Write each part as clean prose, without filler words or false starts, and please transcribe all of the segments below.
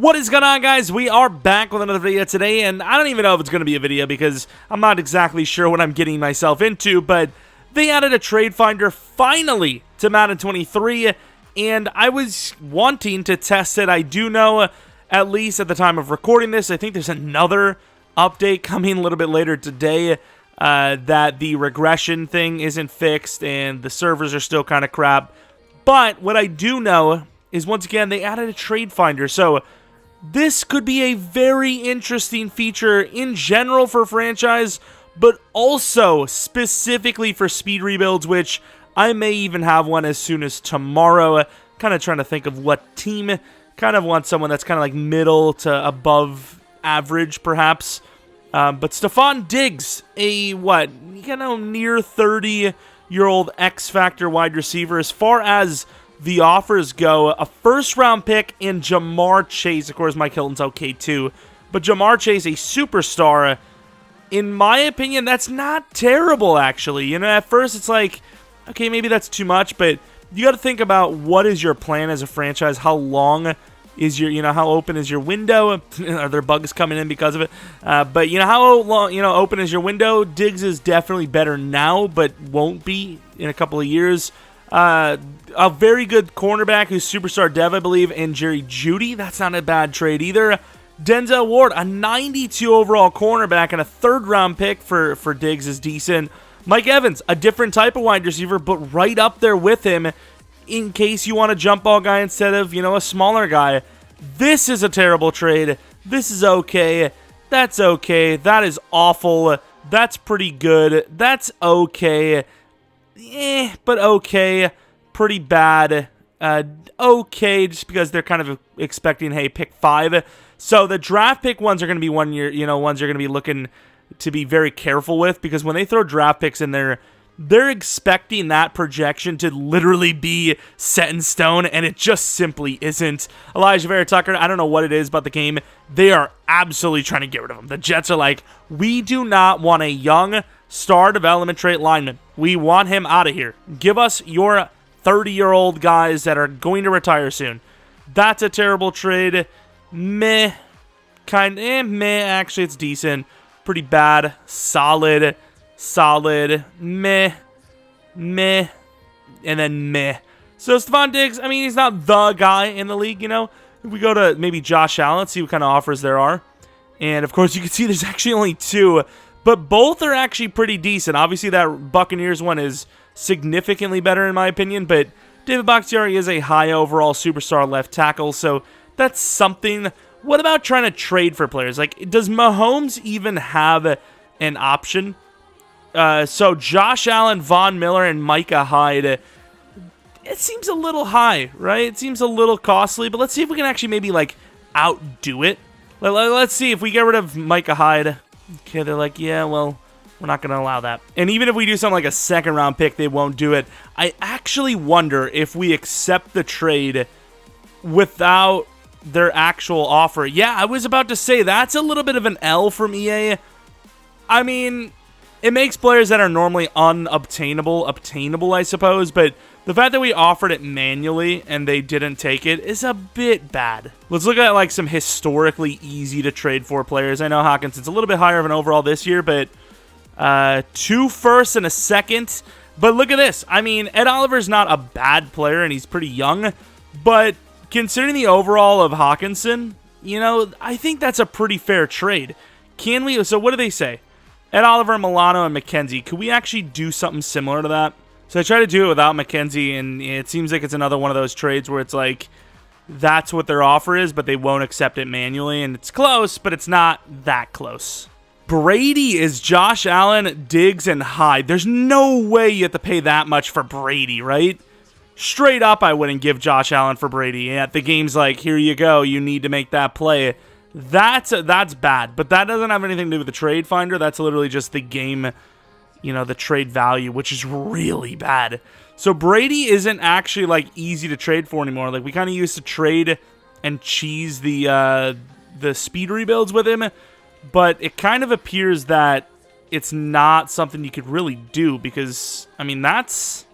What is going on, guys? We are back with another video today, and I don't even know if it's going to be a video because I'm not exactly sure what I'm getting myself into, but they added a trade finder finally to Madden 23, and I was wanting to test it. I do know, at least at the time of recording this, I think there's another update coming a little bit later today that the regression thing isn't fixed and the servers are still kind of crap. But what I do know is, once again, they added a trade finder, so this could be a very interesting feature in general for franchise, but also specifically for speed rebuilds, which I may even have one as soon as tomorrow. Kind of trying to think of what team. Kind of want someone that's kind of like middle to above average, perhaps. But Stephon Diggs, a near 30-year-old X-Factor wide receiver. As far as the offers go, a first-round pick and Jamar Chase. Of course, Mike Hilton's okay too, but Jamar Chase, a superstar. In my opinion, that's not terrible, actually. You know, at first it's like, okay, maybe that's too much, but you got to think about what is your plan as a franchise. How long is your, how open is your window? Are there bugs coming in because of it? But how long, open is your window? Diggs is definitely better now, but won't be in a couple of years. A very good cornerback who's superstar dev, I believe, and Jerry Jeudy. That's not a bad trade either. Denzel Ward, a 92 overall cornerback and a third-round pick for Diggs is decent. Mike Evans, a different type of wide receiver, but right up there with him in case you want a jump ball guy instead of, a smaller guy. This is a terrible trade. This is okay. That's okay. That is awful. That's pretty good. That's okay. But okay. Pretty bad. Okay, just because they're kind of expecting, hey, pick 5. So the draft pick ones are going to be ones you're going to be looking to be very careful with, because when they throw draft picks in there, they're expecting that projection to literally be set in stone, and it just simply isn't. Elijah Vera-Tucker, I don't know what it is about the game. They are absolutely trying to get rid of him. The Jets are like, we do not want a young star development trait lineman. We want him out of here. Give us your 30-year-old guys that are going to retire soon. That's a terrible trade. Meh. Actually, it's decent. Pretty bad. Solid. Meh. And then meh. So Stephon Diggs, I mean, he's not the guy in the league, If we go to maybe Josh Allen, see what kind of offers there are. And, of course, you can see there's actually only 2. But both are actually pretty decent. Obviously, that Buccaneers one is significantly better in my opinion, but David Bakhtiari is a high overall superstar left tackle, so that's something. What about trying to trade for players? Like, does Mahomes even have an option? So Josh Allen, Von Miller, and Micah Hyde, it seems a little high, right? It seems a little costly, but let's see if we can actually maybe, outdo it. Let's see if we get rid of Micah Hyde. Okay, they're like, yeah, well, we're not going to allow that. And even if we do something like a second-round pick, they won't do it. I actually wonder if we accept the trade without their actual offer. Yeah, I was about to say, that's a little bit of an L from EA. I mean, it makes players that are normally unobtainable obtainable, I suppose, but the fact that we offered it manually and they didn't take it is a bit bad. Let's look at, some historically easy-to-trade-for players. I know Hawkinson's a little bit higher of an overall this year, but 2 firsts and a second. But look at this. I mean, Ed Oliver's not a bad player, and he's pretty young, but considering the overall of Hawkinson, I think that's a pretty fair trade. Can we? So what do they say? Ed Oliver, Milano, and McKenzie. Could we actually do something similar to that? So I tried to do it without McKenzie, and it seems like it's another one of those trades where it's like, that's what their offer is, but they won't accept it manually, and it's close, but it's not that close. Brady is Josh Allen, Diggs, and Hyde. There's no way you have to pay that much for Brady, right? Straight up, I wouldn't give Josh Allen for Brady. Yeah, the game's like, here you go, you need to make that play. That's bad, but that doesn't have anything to do with the trade finder. That's literally just the game, the trade value, which is really bad. So Brady isn't actually easy to trade for anymore. We kind of used to trade and cheese the speed rebuilds with him, but it kind of appears that it's not something you could really do, because I mean that's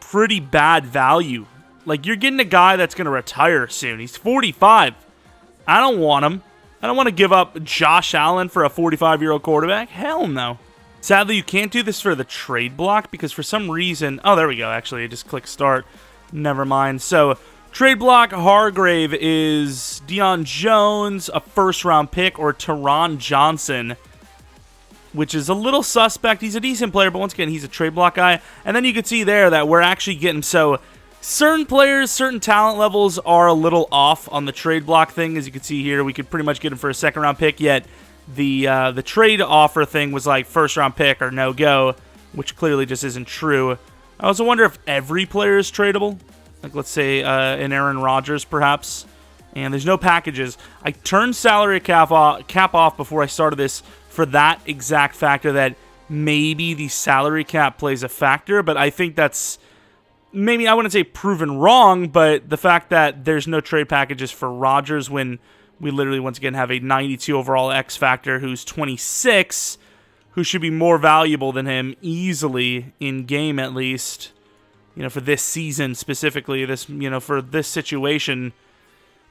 pretty bad value. You're getting a guy that's going to retire soon. He's 45. I don't want him. I don't want to give up Josh Allen for a 45-year-old quarterback. Hell no. Sadly, you can't do this for the trade block because for some reason... Oh, there we go, actually. I just click start. Never mind. So, trade block, Hargrave is Deion Jones, a first-round pick, or Teron Johnson, which is a little suspect. He's a decent player, but once again, he's a trade block guy. And then you can see there that we're actually getting... So, certain players, certain talent levels are a little off on the trade block thing. As you can see here, we could pretty much get him for a second-round pick, yet... The trade offer thing was like first round pick or no go, which clearly just isn't true. I also wonder if every player is tradable. Like let's say an Aaron Rodgers perhaps. And there's no packages. I turned salary cap off before I started this for that exact factor that maybe the salary cap plays a factor, but I think that's maybe I wouldn't say proven wrong, but the fact that there's no trade packages for Rodgers when we literally, once again, have a 92 overall X Factor who's 26, who should be more valuable than him easily in game, at least. You know, for this season specifically, this, you know, for this situation.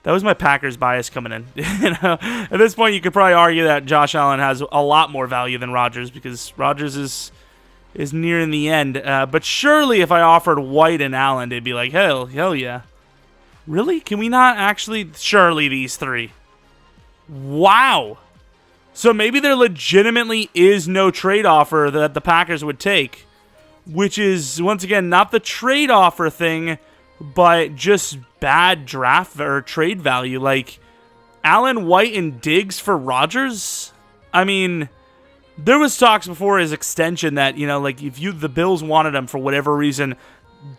That was my Packers bias coming in. You know, at this point, you could probably argue that Josh Allen has a lot more value than Rodgers because Rodgers is nearing the end. But surely, if I offered White and Allen, they'd be like, hell yeah. Really? Can we not actually... Surely these three. Wow. So maybe there legitimately is no trade offer that the Packers would take. Which is, once again, not the trade offer thing, but just bad draft or trade value. Like, Allen, White, and Diggs for Rodgers? I mean, there was talks before his extension that, you know, like, if the Bills wanted him for whatever reason...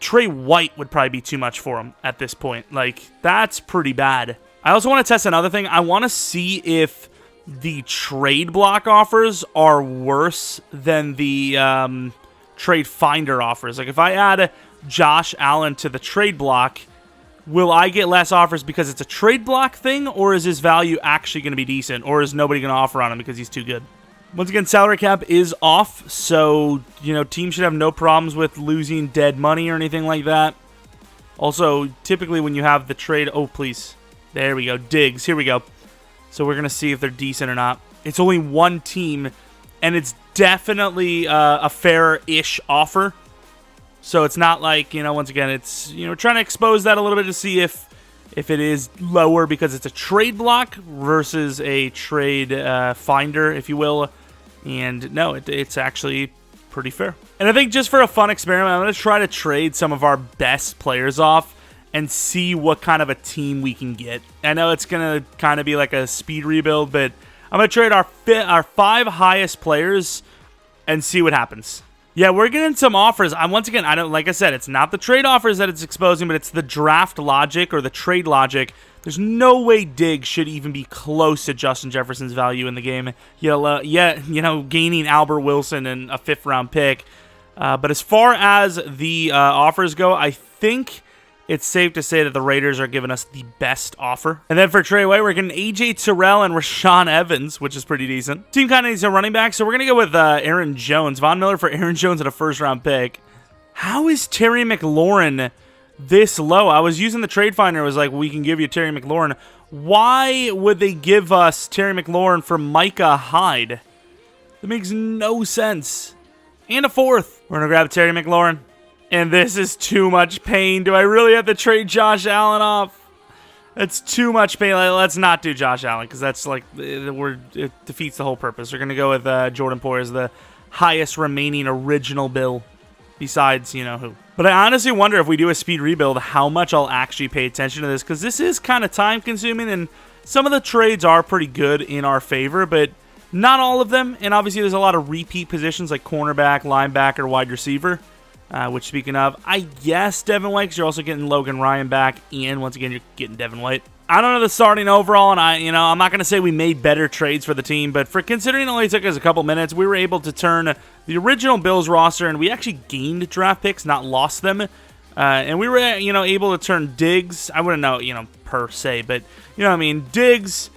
Trey White would probably be too much for him at this point. Like, that's pretty bad. I also want to test another thing. I want to see if the trade block offers are worse than the trade finder offers. Like, if I add Josh Allen to the trade block, will I get less offers because it's a trade block thing, or is his value actually going to be decent, or is nobody going to offer on him because he's too good? Once again, salary cap is off, so, you know, teams should have no problems with losing dead money or anything like that. Also, typically when you have the trade... Oh, please. There we go. Diggs. Here we go. So we're going to see if they're decent or not. It's only one team, and it's definitely a fair-ish offer. So it's not like, you know, once again, it's, you know, trying to expose that a little bit to see if it is lower because it's a trade block versus a trade finder, if you will. And no, it's actually pretty fair. And I think just for a fun experiment, I'm going to try to trade some of our best players off and see what kind of a team we can get. I know it's going to kind of be like a speed rebuild, but I'm going to trade our 5 highest players and see what happens. Yeah, we're getting some offers. Once again, I don't, like I said, it's not the trade offers that it's exposing, but it's the draft logic or the trade logic. There's no way Diggs should even be close to Justin Jefferson's value in the game. You know, gaining Albert Wilson and a 5th-round pick. But as far as the offers go, I think it's safe to say that the Raiders are giving us the best offer. And then for Trey White, we're getting A.J. Terrell and Rashaan Evans, which is pretty decent. Team kind of needs a running back, so we're going to go with Aaron Jones. Von Miller for Aaron Jones and a 1st-round pick. How is Terry McLaurin this low? I was using the trade finder. It was like, we can give you Terry McLaurin. Why would they give us Terry McLaurin for Micah Hyde? That makes no sense. And a 4th. We're going to grab Terry McLaurin. And this is too much pain. Do I really have to trade Josh Allen off? That's too much pain. Let's not do Josh Allen because that's like, it defeats the whole purpose. We're going to go with Jordan Poyer as the highest remaining original bill besides, you know, who. But I honestly wonder if we do a speed rebuild, how much I'll actually pay attention to this because this is kind of time consuming and some of the trades are pretty good in our favor, but not all of them. And obviously there's a lot of repeat positions like cornerback, linebacker, wide receiver. Which, speaking of, I guess Devin White, because you're also getting Logan Ryan back, and once again, you're getting Devin White. I don't know the starting overall, and I'm not going to say we made better trades for the team, but for considering it only took us a couple minutes, we were able to turn the original Bills roster, and we actually gained draft picks, not lost them. And we were, able to turn Diggs. I wouldn't know, per se, but, Diggs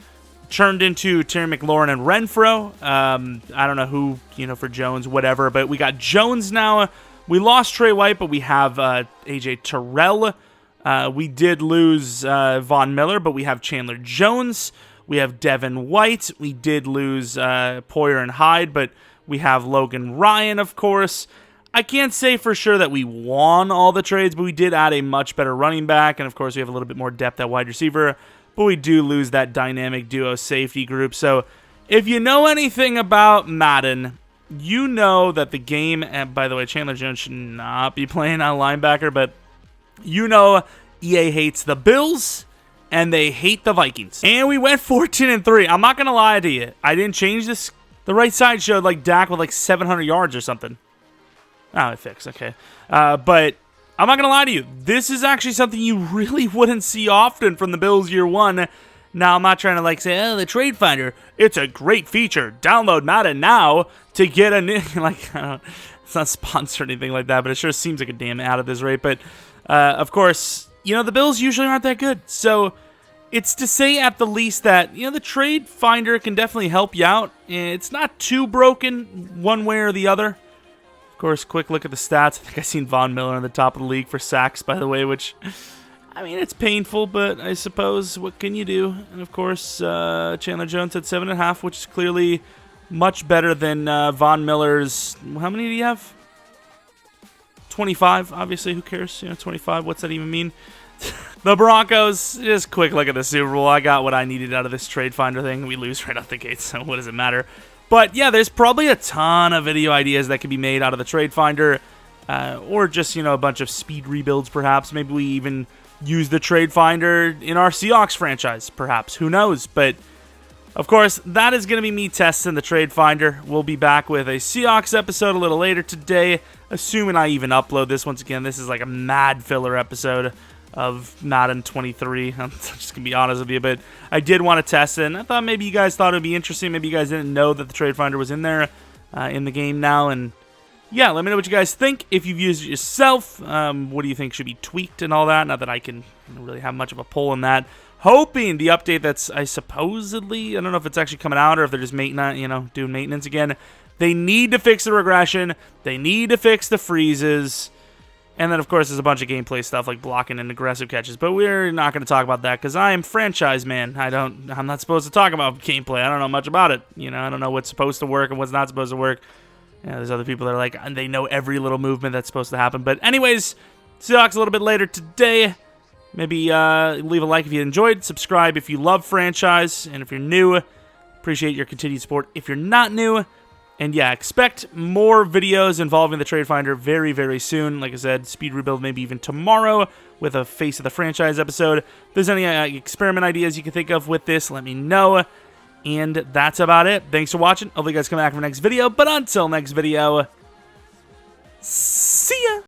turned into Terry McLaurin and Renfro. I don't know who, for Jones, whatever, but we got Jones now. We lost Trey White, but we have A.J. Terrell. We did lose Von Miller, but we have Chandler Jones. We have Devin White. We did lose Poyer and Hyde, but we have Logan Ryan, of course. I can't say for sure that we won all the trades, but we did add a much better running back, and of course we have a little bit more depth at wide receiver, but we do lose that dynamic duo safety group. So if you know anything about Madden, you know that the game, and by the way, Chandler Jones should not be playing on linebacker, but you know EA hates the Bills, and they hate the Vikings. And we went 14-3. I'm not going to lie to you. I didn't change this. The right side showed like Dak with like 700 yards or something. Oh, it fixed. Okay. But I'm not going to lie to you. This is actually something you really wouldn't see often from the Bills year one. Now, I'm not trying to like say, oh, the Trade Finder, it's a great feature. Download Madden now to get a new, like, I don't, it's not sponsored or anything like that, but it sure seems like a damn ad at this rate. But, of course, you know, the Bills usually aren't that good. So it's to say at the least that, you know, the Trade Finder can definitely help you out. It's not too broken one way or the other. Of course, quick look at the stats. I think I seen Von Miller on the top of the league for sacks, by the way, which, I mean, it's painful, but I suppose what can you do? And of course, Chandler Jones at 7.5, which is clearly much better than Von Miller's. How many do you have? 25, obviously. Who cares? You know, 25. What's that even mean? The Broncos, just quick look at the Super Bowl. I got what I needed out of this Trade Finder thing. We lose right out the gate, so what does it matter? But yeah, there's probably a ton of video ideas that could be made out of the Trade Finder, or just, you know, a bunch of speed rebuilds, perhaps. Maybe we even use the Trade Finder in our Seahawks franchise, perhaps. Who knows? But of course, that is going to be me testing the Trade Finder. We'll be back with a Seahawks episode a little later today, assuming I even upload this. Once again, this is like a mad filler episode of Madden 23. I'm just going to be honest with you, but I did want to test it, and I thought maybe you guys thought it would be interesting. Maybe you guys didn't know that the Trade Finder was in there in the game now, and yeah, let me know what you guys think. If you've used it yourself, what do you think should be tweaked and all that? Not that I can really have much of a pull in that. Hoping the update that's, I supposedly, I don't know if it's actually coming out or if they're just maintenance, you know, doing maintenance again. They need to fix the regression. They need to fix the freezes. And then, of course, there's a bunch of gameplay stuff like blocking and aggressive catches. But we're not going to talk about that because I am franchise man. I'm not supposed to talk about gameplay. I don't know much about it. You know, I don't know what's supposed to work and what's not supposed to work. Yeah, there's other people that are like, and they know every little movement that's supposed to happen. But anyways, Seahawks a little bit later today. Maybe leave a like if you enjoyed. Subscribe if you love franchise. And if you're new, appreciate your continued support if you're not new. And yeah, expect more videos involving the Trade Finder very, very soon. Like I said, speed rebuild maybe even tomorrow with a Face of the Franchise episode. If there's any experiment ideas you can think of with this, let me know. And that's about it. Thanks for watching. Hopefully you guys come back for the next video. But until next video, see ya!